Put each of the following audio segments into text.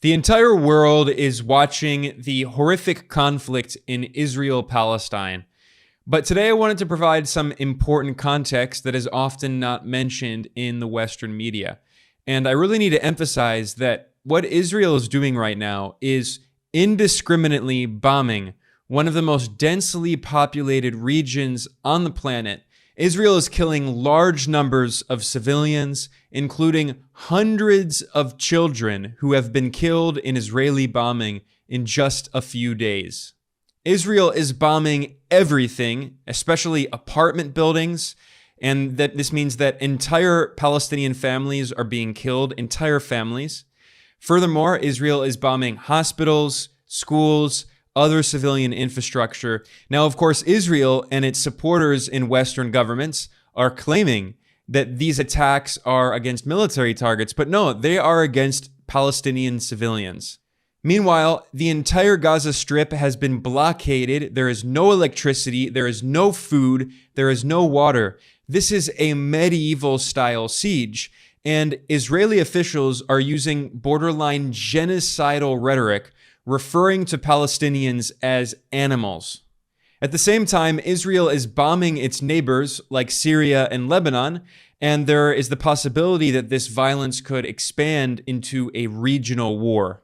The entire world is watching the horrific conflict in Israel-Palestine. But today I wanted to provide some important context that is often not mentioned in the Western media. And I really need to emphasize that what Israel is doing right now is indiscriminately bombing one of the most densely populated regions on the planet. Israel is killing large numbers of civilians, including hundreds of children who have been killed in Israeli bombing in just a few days. Israel is bombing everything, especially apartment buildings, and this means that entire Palestinian families are being killed, entire families. Furthermore, Israel is bombing hospitals, schools, other civilian infrastructure. Now, of course, Israel and its supporters in Western governments are claiming that these attacks are against military targets, but no, they are against Palestinian civilians. Meanwhile, the entire Gaza Strip has been blockaded. There is no electricity, there is no food, there is no water. This is a medieval-style siege, and Israeli officials are using borderline genocidal rhetoric, referring to Palestinians as animals. At the same time, Israel is bombing its neighbors like Syria and Lebanon, and there is the possibility that this violence could expand into a regional war.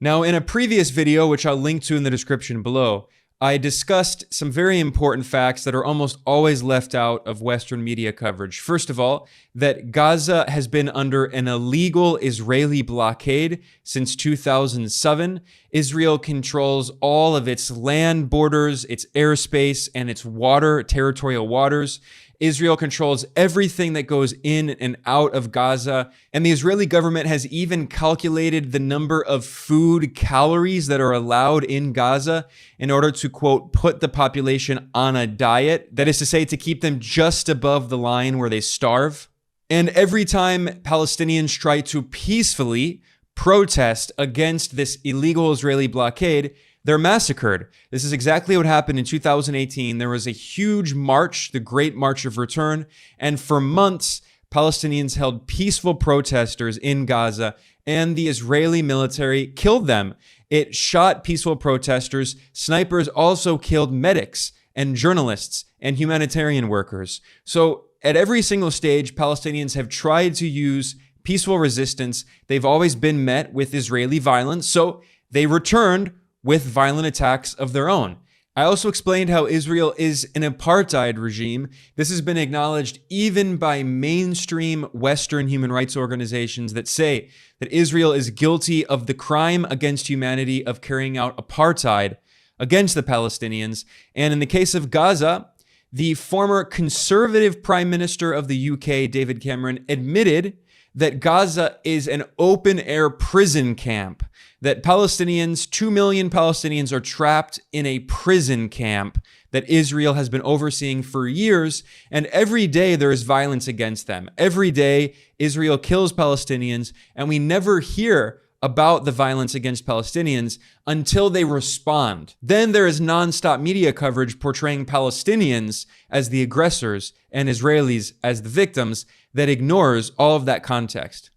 Now, in a previous video, which I'll link to in the description below, I discussed some very important facts that are almost always left out of Western media coverage. First of all, that Gaza has been under an illegal Israeli blockade since 2007. Israel controls all of its land borders, its airspace, and its water, territorial waters. Israel controls everything that goes in and out of Gaza, and the Israeli government has even calculated the number of food calories that are allowed in Gaza in order to, quote, put the population on a diet. That is to say, to keep them just above the line where they starve. And every time Palestinians try to peacefully protest against this illegal Israeli blockade, they're massacred. This is exactly what happened in 2018. There was a huge march, the Great March of Return, and for months, Palestinians held peaceful protesters in Gaza, and the Israeli military killed them. It shot peaceful protesters. Snipers also killed medics and journalists and humanitarian workers. So at every single stage, Palestinians have tried to use peaceful resistance. They've always been met with Israeli violence, so they returned with violent attacks of their own. I also explained how Israel is an apartheid regime. This has been acknowledged even by mainstream Western human rights organizations that say that Israel is guilty of the crime against humanity of carrying out apartheid against the Palestinians. And in the case of Gaza, the former conservative Prime Minister of the UK, David Cameron, admitted that Gaza is an open-air prison camp, that Palestinians, 2 million Palestinians are trapped in a prison camp that Israel has been overseeing for years, and every day there is violence against them. Every day Israel kills Palestinians, and we never hear about the violence against Palestinians until they respond. Then there is nonstop media coverage portraying Palestinians as the aggressors and Israelis as the victims that ignores all of that context.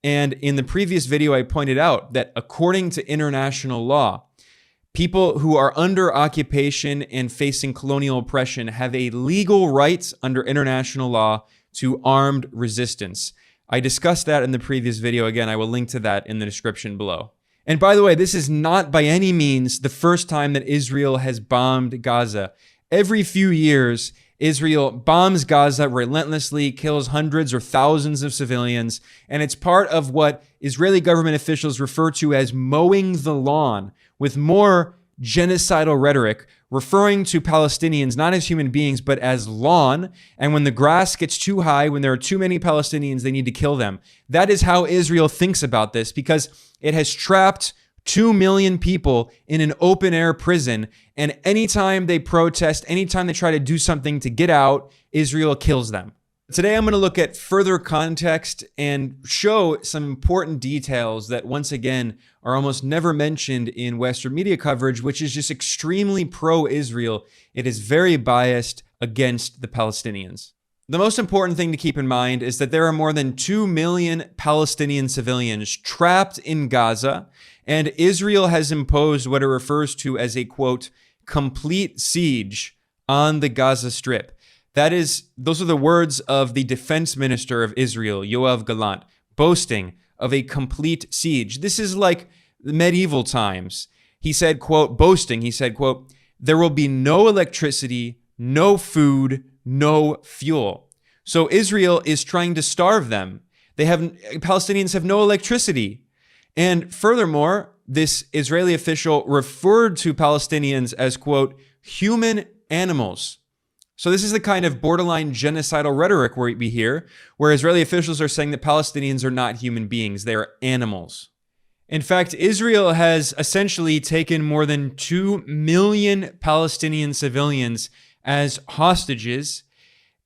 And in the previous video, I pointed out that according to international law, people who are under occupation and facing colonial oppression have a legal right under international law to armed resistance. I discussed that in the previous video. Again, I will link to that in the description below. And by the way, this is not by any means the first time that Israel has bombed Gaza. Every few years, Israel bombs Gaza relentlessly, kills hundreds or thousands of civilians, and it's part of what Israeli government officials refer to as mowing the lawn, with more genocidal rhetoric, referring to Palestinians not as human beings, but as lawn. And when the grass gets too high, when there are too many Palestinians, they need to kill them. That is how Israel thinks about this, because it has trapped 2 million people in an open-air prison, and anytime they protest, anytime they try to do something to get out, Israel kills them. Today I'm going to look at further context and show some important details that once again are almost never mentioned in Western media coverage, which is just extremely pro-Israel. It is very biased against the Palestinians. The most important thing to keep in mind is that there are more than 2 million Palestinian civilians trapped in Gaza, and Israel has imposed what it refers to as a, quote, complete siege on the Gaza Strip. Those are the words of the defense minister of Israel, Yoav Gallant, boasting of a complete siege. This is like medieval times. He said, quote, boasting, he said, quote, there will be no electricity, no food, no fuel. So Israel is trying to starve them. Palestinians have no electricity. And furthermore, this Israeli official referred to Palestinians as, quote, human animals. So this is the kind of borderline genocidal rhetoric we hear, where Israeli officials are saying that Palestinians are not human beings, they are animals. In fact, Israel has essentially taken more than 2 million Palestinian civilians as hostages.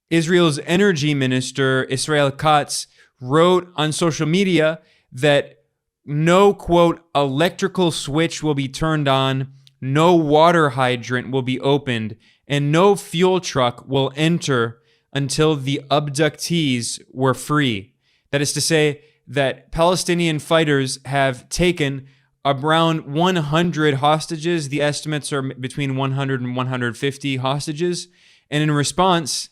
Israel's energy minister, Israel Katz, wrote on social media that no, quote, electrical switch will be turned on, no water hydrant will be opened, and no fuel truck will enter until the abductees were free. That is to say that Palestinian fighters have taken around 100 hostages. The estimates are between 100 and 150 hostages. And in response,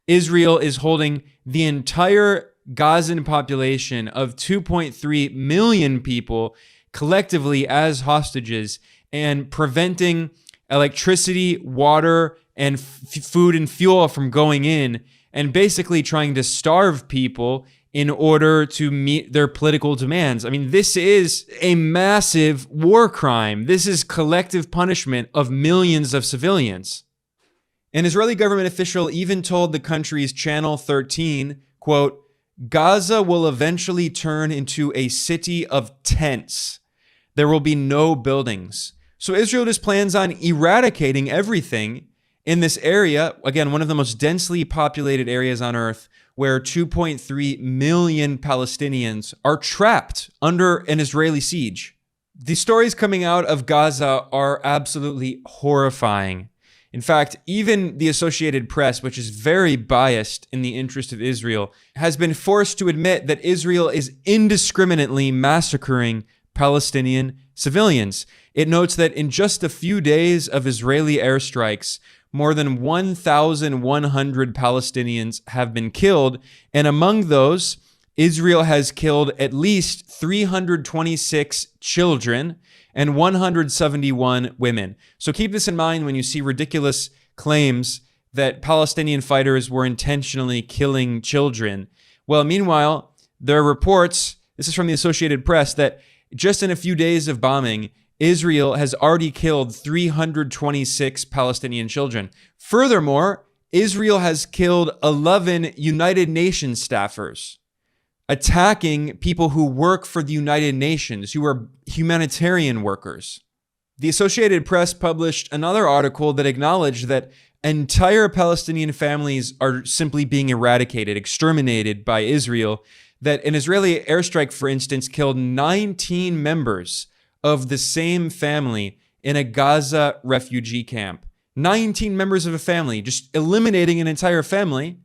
Israel is holding the entire Gazan population of 2.3 million people collectively as hostages and preventing electricity, water, and food and fuel from going in, and basically trying to starve people in order to meet their political demands. I mean, this is a massive war crime. This is collective punishment of millions of civilians. An Israeli government official even told the country's Channel 13, quote, Gaza will eventually turn into a city of tents. There will be no buildings. So Israel just plans on eradicating everything in this area, again, one of the most densely populated areas on earth, where 2.3 million Palestinians are trapped under an Israeli siege. The stories coming out of Gaza are absolutely horrifying. In fact, even the Associated Press, which is very biased in the interest of Israel, has been forced to admit that Israel is indiscriminately massacring Palestinian civilians. It notes that in just a few days of Israeli airstrikes, more than 1,100 Palestinians have been killed, and among those, Israel has killed at least 326 children and 171 women. So keep this in mind when you see ridiculous claims that Palestinian fighters were intentionally killing children. Well, meanwhile, there are reports, this is from the Associated Press, that just in a few days of bombing, Israel has already killed 326 Palestinian children. Furthermore, Israel has killed 11 United Nations staffers, attacking people who work for the United Nations, who are humanitarian workers. The Associated Press published another article that acknowledged that entire Palestinian families are simply being eradicated, exterminated by Israel, that an Israeli airstrike, for instance, killed 19 members of the same family in a Gaza refugee camp. 19 members of a family, just eliminating an entire family.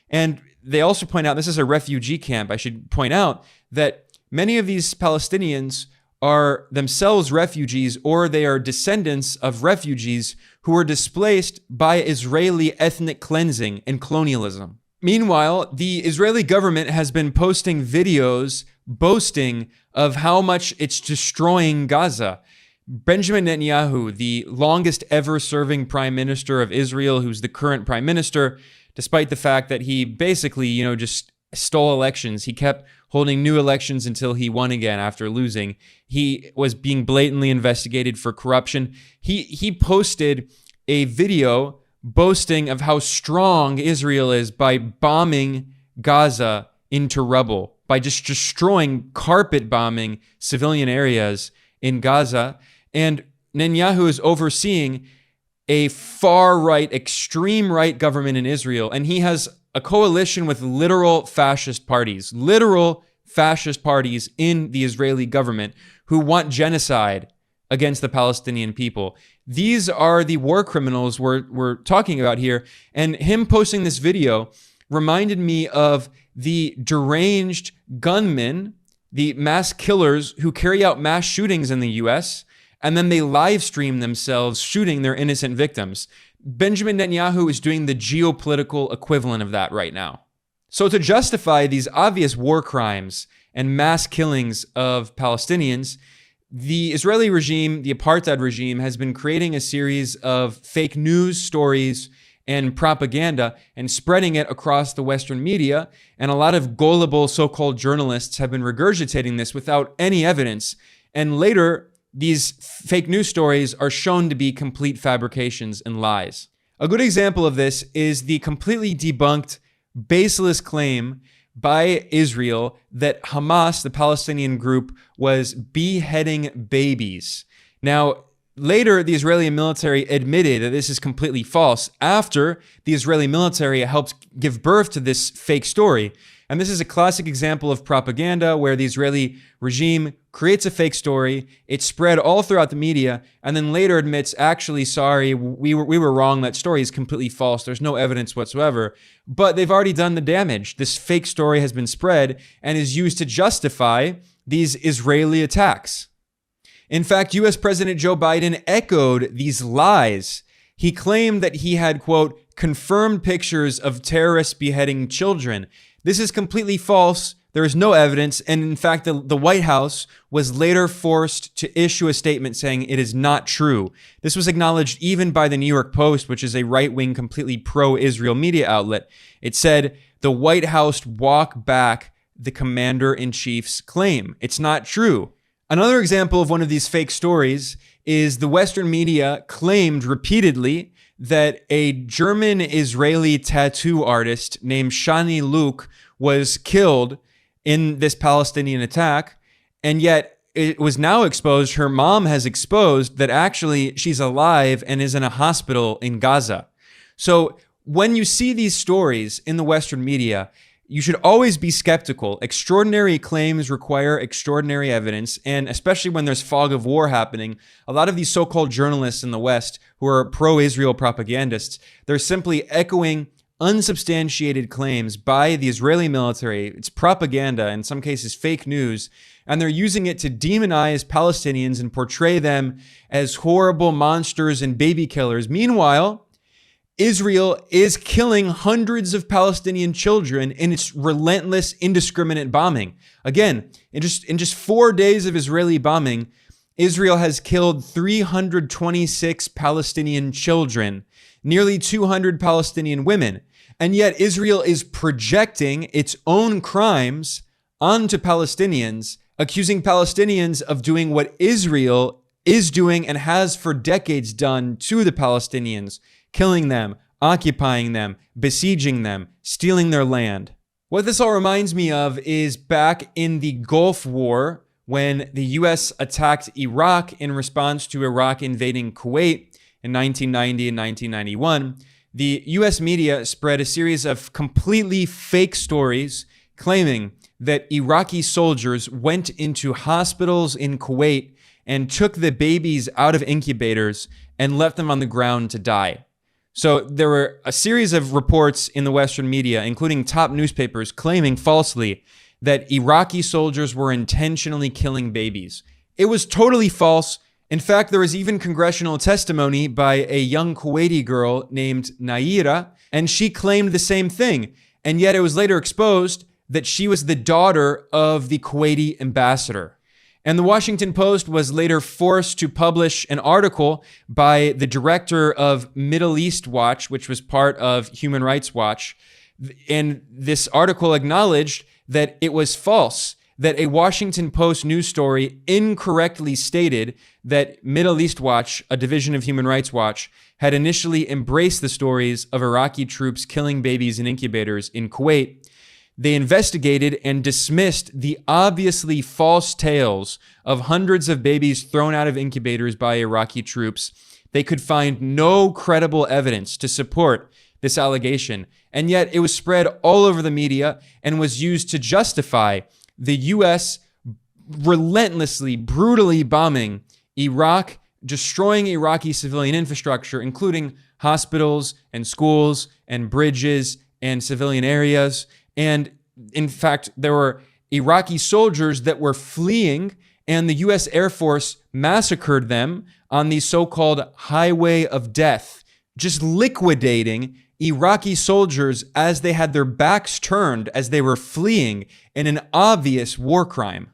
And they also point out, this is a refugee camp, I should point out, that many of these Palestinians are themselves refugees, or they are descendants of refugees who were displaced by Israeli ethnic cleansing and colonialism. Meanwhile, the Israeli government has been posting videos boasting of how much it's destroying Gaza. Benjamin Netanyahu, the longest ever serving prime minister of Israel, who's the current prime minister, despite the fact that he basically, just stole elections. He kept holding new elections until he won again after losing. He was being blatantly investigated for corruption. He posted a video boasting of how strong Israel is by bombing Gaza into rubble, by just destroying, carpet bombing civilian areas in Gaza. And Netanyahu is overseeing a far-right, extreme right government in Israel, and he has a coalition with literal fascist parties in the Israeli government who want genocide against the Palestinian people. These are the war criminals we're talking about here, and him posting this video reminded me of the deranged gunmen, the mass killers who carry out mass shootings in the US, and then they live stream themselves shooting their innocent victims. Benjamin Netanyahu is doing the geopolitical equivalent of that right now. So to justify these obvious war crimes and mass killings of Palestinians, the Israeli regime, the apartheid regime, has been creating a series of fake news stories and propaganda and spreading it across the Western media. And a lot of gullible so-called journalists have been regurgitating this without any evidence. And later, these fake news stories are shown to be complete fabrications and lies. A good example of this is the completely debunked, baseless claim by Israel that Hamas, the Palestinian group, was beheading babies. Now, later, the Israeli military admitted that this is completely false after the Israeli military helped give birth to this fake story. And this is a classic example of propaganda where the Israeli regime creates a fake story, it's spread all throughout the media, and then later admits, actually, sorry, we were wrong, that story is completely false, there's no evidence whatsoever. But they've already done the damage. This fake story has been spread and is used to justify these Israeli attacks. In fact, US President Joe Biden echoed these lies. He claimed that he had, quote, confirmed pictures of terrorists beheading children. This is completely false. There is no evidence. And in fact, the White House was later forced to issue a statement saying it is not true. This was acknowledged even by the New York Post, which is a right-wing, completely pro-Israel media outlet. It said, the White House walked back the commander-in-chief's claim. It's not true. Another example of one of these fake stories is the Western media claimed repeatedly that a German-Israeli tattoo artist named Shani Luke was killed in this Palestinian attack, and yet it was now exposed, her mom has exposed, that actually she's alive and is in a hospital in Gaza. So when you see these stories in the Western media, you should always be skeptical. Extraordinary claims require extraordinary evidence, and especially when there's fog of war happening, a lot of these so-called journalists in the West who are pro-Israel propagandists, they're simply echoing unsubstantiated claims by the Israeli military. It's propaganda, in some cases fake news, and they're using it to demonize Palestinians and portray them as horrible monsters and baby killers. Meanwhile, Israel is killing hundreds of Palestinian children in its relentless, indiscriminate bombing. Again, in just 4 days of Israeli bombing, Israel has killed 326 Palestinian children, nearly 200 Palestinian women. And yet Israel is projecting its own crimes onto Palestinians, accusing Palestinians of doing what Israel is doing and has for decades done to the Palestinians, killing them, occupying them, besieging them, stealing their land. What this all reminds me of is back in the Gulf War, when the US attacked Iraq in response to Iraq invading Kuwait in 1990 and 1991, the US media spread a series of completely fake stories claiming that Iraqi soldiers went into hospitals in Kuwait and took the babies out of incubators and left them on the ground to die. So there were a series of reports in the Western media, including top newspapers, claiming falsely that Iraqi soldiers were intentionally killing babies. It was totally false. In fact, there was even congressional testimony by a young Kuwaiti girl named Naira, and she claimed the same thing. And yet it was later exposed that she was the daughter of the Kuwaiti ambassador. And the Washington Post was later forced to publish an article by the director of Middle East Watch, which was part of Human Rights Watch. And this article acknowledged that it was false, that a Washington Post news story incorrectly stated that Middle East Watch, a division of Human Rights Watch, had initially embraced the stories of Iraqi troops killing babies in incubators in Kuwait. They investigated and dismissed the obviously false tales of hundreds of babies thrown out of incubators by Iraqi troops. They could find no credible evidence to support this allegation, and yet it was spread all over the media and was used to justify the U.S. relentlessly, brutally bombing Iraq, destroying Iraqi civilian infrastructure, including hospitals and schools and bridges and civilian areas. And in fact, there were Iraqi soldiers that were fleeing, and the U.S. Air Force massacred them on the so-called Highway of Death, just liquidating Iraqi soldiers as they had their backs turned, as they were fleeing, in an obvious war crime.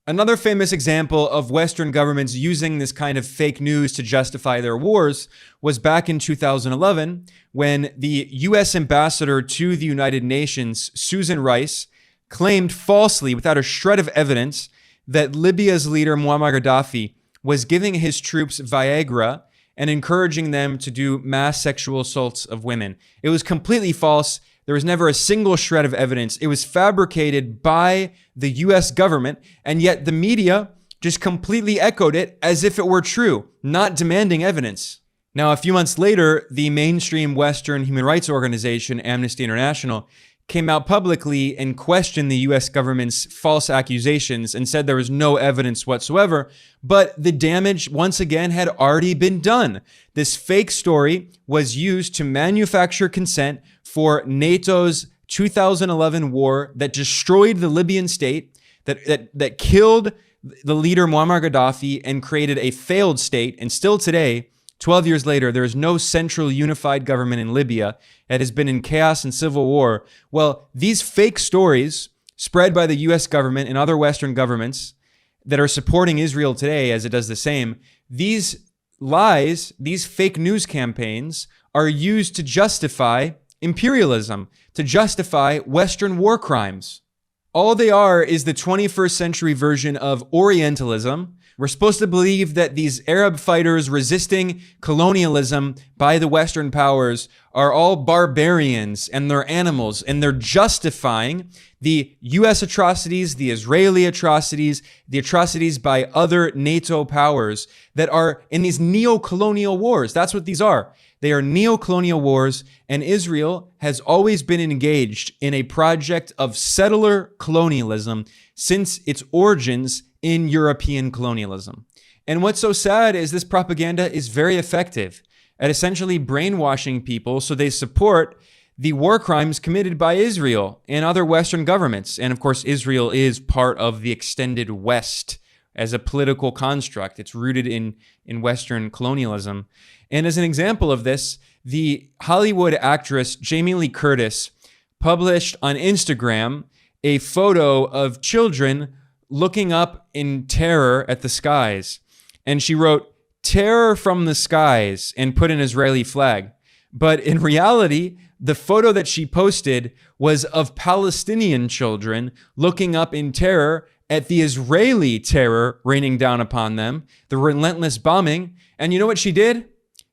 Another famous example of Western governments using this kind of fake news to justify their wars was back in 2011, when the U.S. ambassador to the United Nations, Susan Rice, claimed falsely, without a shred of evidence, that Libya's leader Muammar Gaddafi was giving his troops Viagra and encouraging them to do mass sexual assaults of women. It was completely false. There was never a single shred of evidence. It was fabricated by the US government, and yet the media just completely echoed it as if it were true, not demanding evidence. Now, a few months later, the mainstream Western human rights organization, Amnesty International, came out publicly and questioned the US government's false accusations and said there was no evidence whatsoever. But the damage, once again, had already been done. This fake story was used to manufacture consent for NATO's 2011 war that destroyed the Libyan state, that killed the leader Muammar Gaddafi and created a failed state. And still today, 12 years later, there is no central unified government in Libya. It has been in chaos and civil war. Well, these fake stories spread by the US government and other Western governments that are supporting Israel today as it does the same, these lies, these fake news campaigns are used to justify imperialism, to justify Western war crimes. All they are is the 21st century version of Orientalism. We're supposed to believe that these Arab fighters resisting colonialism by the Western powers are all barbarians and they're animals, and they're justifying the US atrocities, the Israeli atrocities, the atrocities by other NATO powers that are in these neo-colonial wars. That's what these are. They are neo-colonial wars, and Israel has always been engaged in a project of settler colonialism since its origins in European colonialism. And what's so sad is this propaganda is very effective at essentially brainwashing people so they support the war crimes committed by Israel and other Western governments. And of course, Israel is part of the extended West as a political construct. It's rooted in Western colonialism. And as an example of this, the Hollywood actress Jamie Lee Curtis published on Instagram a photo of children looking up in terror at the skies. And she wrote, "Terror from the skies," and put an Israeli flag. But in reality, the photo that she posted was of Palestinian children looking up in terror at the Israeli terror raining down upon them, the relentless bombing. And you know what she did?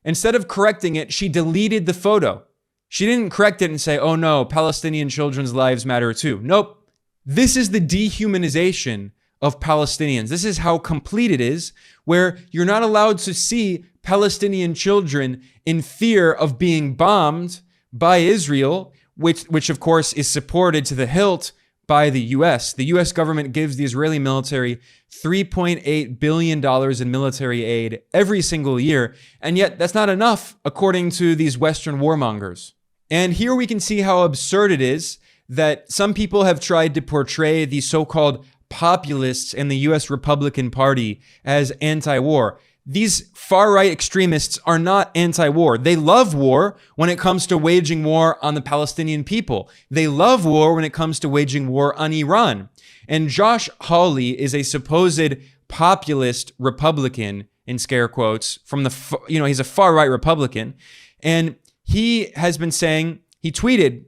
Instead of correcting it, she deleted the photo. She didn't correct it and say, "Oh no, Palestinian children's lives matter too." Nope. This is the dehumanization of Palestinians. This is how complete it is, where you're not allowed to see Palestinian children in fear of being bombed by Israel, which of course is supported to the hilt by the US. The US government gives the Israeli military $3.8 billion in military aid every single year, and yet that's not enough, according to these Western warmongers. And here we can see how absurd it is that some people have tried to portray the so-called populists in the US Republican Party as anti-war. These far-right extremists are not anti-war. They love war when it comes to waging war on the Palestinian people. They love war when it comes to waging war on Iran. And Josh Hawley is a supposed populist Republican, in scare quotes, from the, he's a far-right Republican. And he has been saying, he tweeted,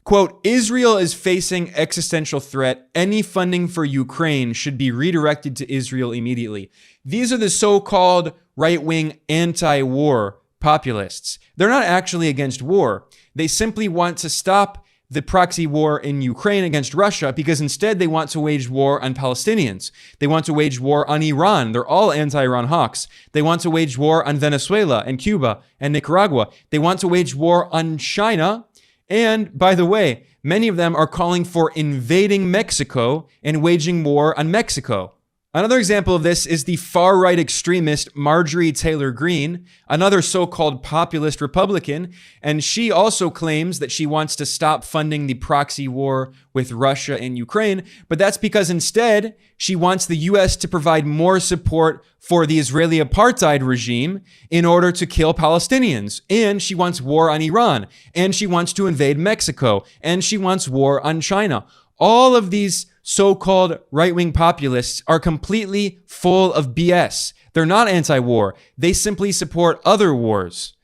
quote, "Israel is facing existential threat. Any funding for Ukraine should be redirected to Israel immediately." These are the so-called right-wing anti-war populists. They're not actually against war. They simply want to stop the proxy war in Ukraine against Russia because instead they want to wage war on Palestinians. They want to wage war on Iran. They're all anti-Iran hawks. They want to wage war on Venezuela and Cuba and Nicaragua. They want to wage war on China. And by the way, many of them are calling for invading Mexico and waging war on Mexico. Another example of this is the far-right extremist Marjorie Taylor Greene, another so-called populist Republican, and she also claims that she wants to stop funding the proxy war with Russia and Ukraine, but that's because instead she wants the US to provide more support for the Israeli apartheid regime in order to kill Palestinians, and she wants war on Iran, and she wants to invade Mexico, and she wants war on China. All of these so-called right-wing populists are completely full of BS. They're not anti-war. They simply support other wars.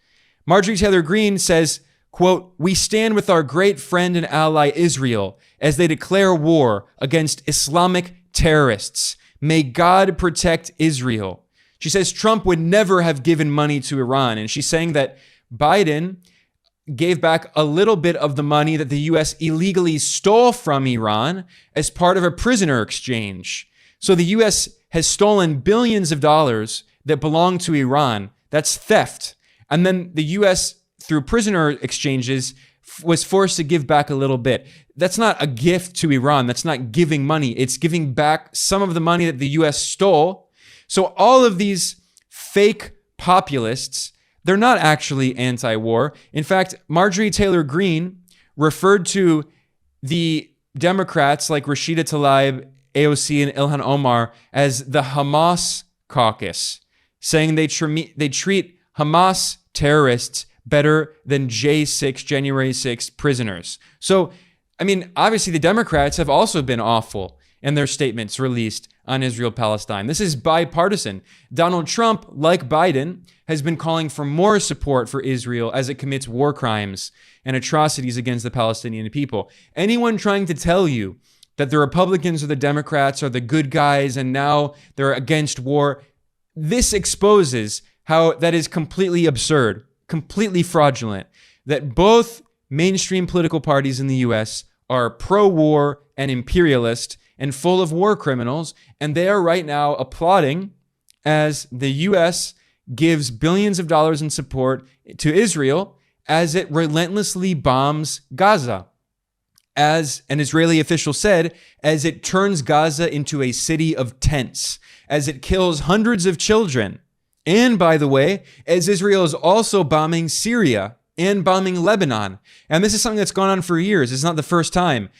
Marjorie Taylor Greene says, quote, "We stand with our great friend and ally Israel as they declare war against Islamic terrorists. May God protect Israel." She says Trump would never have given money to Iran, and she's saying that Biden gave back a little bit of the money that the US illegally stole from Iran as part of a prisoner exchange. So the US has stolen billions of dollars that belong to Iran. That's theft. And then the US, through prisoner exchanges, was forced to give back a little bit. That's not a gift to Iran. That's not giving money. It's giving back some of the money that the US stole. So all of these fake populists, they're not actually anti-war. In fact, Marjorie Taylor Greene referred to the Democrats like Rashida Tlaib, AOC, and Ilhan Omar as the Hamas caucus, saying they treat Hamas terrorists better than J6, January 6th prisoners. So, I mean, obviously the Democrats have also been awful in their statements released on Israel-Palestine. This is bipartisan. Donald Trump, like Biden, has been calling for more support for Israel as it commits war crimes and atrocities against the Palestinian people. Anyone trying to tell you that the Republicans or the Democrats are the good guys and now they're against war, this exposes how that is completely absurd, completely fraudulent, that both mainstream political parties in the US are pro-war and imperialist and full of war criminals, and they are right now applauding as the US gives billions of dollars in support to Israel as it relentlessly bombs Gaza. As an Israeli official said, as it turns Gaza into a city of tents, as it kills hundreds of children. And by the way, as Israel is also bombing Syria and bombing Lebanon. And this is something that's gone on for years. It's not the first time.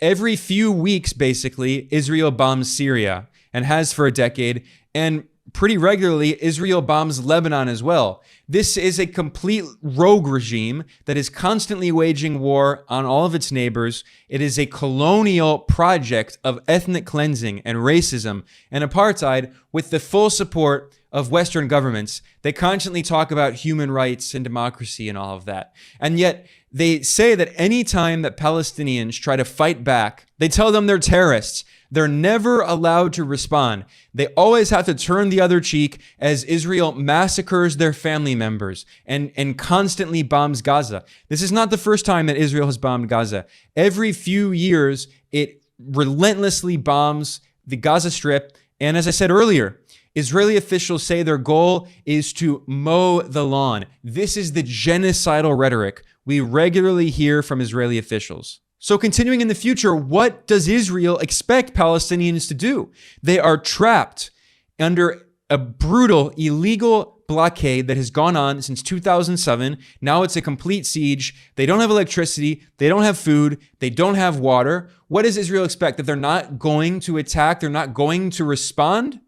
Every few weeks, basically, Israel bombs Syria and has for a decade. And pretty regularly, Israel bombs Lebanon as well. This is a complete rogue regime that is constantly waging war on all of its neighbors. It is a colonial project of ethnic cleansing and racism and apartheid with the full support of Western governments. They constantly talk about human rights and democracy and all of that. And yet they say that any time that Palestinians try to fight back, they tell them they're terrorists. They're never allowed to respond. They always have to turn the other cheek as Israel massacres their family members and constantly bombs Gaza. This is not the first time that Israel has bombed Gaza. Every few years, it relentlessly bombs the Gaza Strip. And as I said earlier, Israeli officials say their goal is to mow the lawn. This is the genocidal rhetoric we regularly hear from Israeli officials. So continuing in the future, what does Israel expect Palestinians to do? They are trapped under a brutal, illegal blockade that has gone on since 2007. Now it's a complete siege. They don't have electricity. They don't have food. They don't have water. What does Israel expect? That they're not going to attack? They're not going to respond?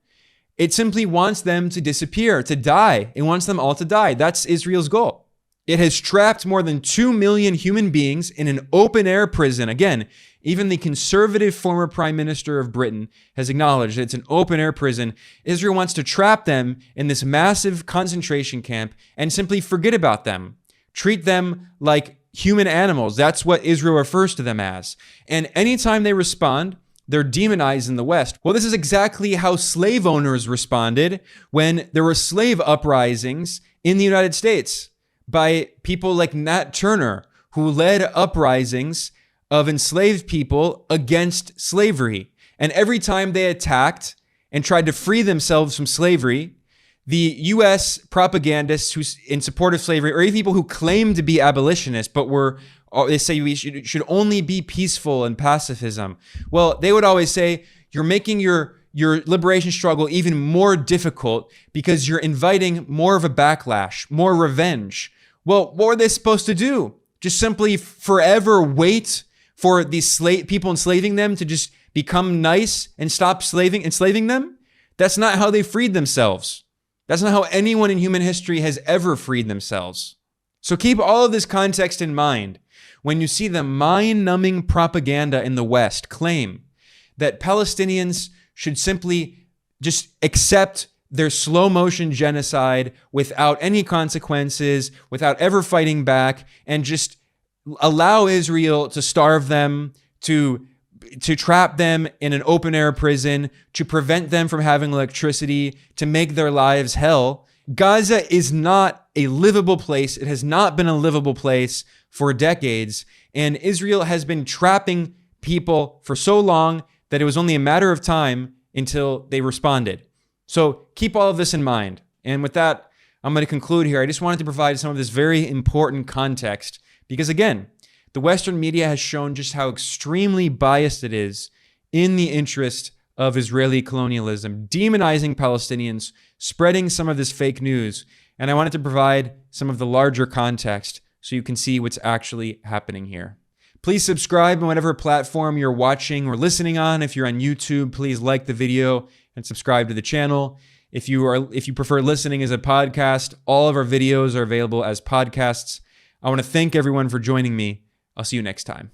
It simply wants them to disappear, to die. It wants them all to die. That's Israel's goal. It has trapped more than 2 million human beings in an open-air prison. Again, even the conservative former prime minister of Britain has acknowledged that it's an open-air prison. Israel wants to trap them in this massive concentration camp and simply forget about them. Treat them like human animals. That's what Israel refers to them as. And anytime they respond, they're demonized in the West. Well, this is exactly how slave owners responded when there were slave uprisings in the United States by people like Nat Turner, who led uprisings of enslaved people against slavery. And every time they attacked and tried to free themselves from slavery, the U.S. propagandists who in support of slavery, or even people who claimed to be abolitionists, but they say we should only be peaceful and pacifism. Well, they would always say, you're making your your liberation struggle even more difficult because you're inviting more of a backlash, more revenge. Well, what were they supposed to do? Just simply forever wait for these people enslaving them to just become nice and stop enslaving them? That's not how they freed themselves. That's not how anyone in human history has ever freed themselves. So keep all of this context in mind when you see the mind-numbing propaganda in the West claim that Palestinians should simply just accept their slow-motion genocide without any consequences, without ever fighting back, and just allow Israel to starve them, to trap them in an open-air prison, to prevent them from having electricity, to make their lives hell. Gaza is not a livable place. It has not been a livable place for decades, and Israel has been trapping people for so long that it was only a matter of time until they responded. So keep all of this in mind. And with that, I'm going to conclude here. I just wanted to provide some of this very important context because, again, the Western media has shown just how extremely biased it is in the interest of Israeli colonialism, demonizing Palestinians, spreading some of this fake news. And I wanted to provide some of the larger context so you can see what's actually happening here. Please subscribe on whatever platform you're watching or listening on. If you're on YouTube, please like the video and subscribe to the channel. If you prefer listening as a podcast, all of our videos are available as podcasts. I want to thank everyone for joining me. I'll see you next time.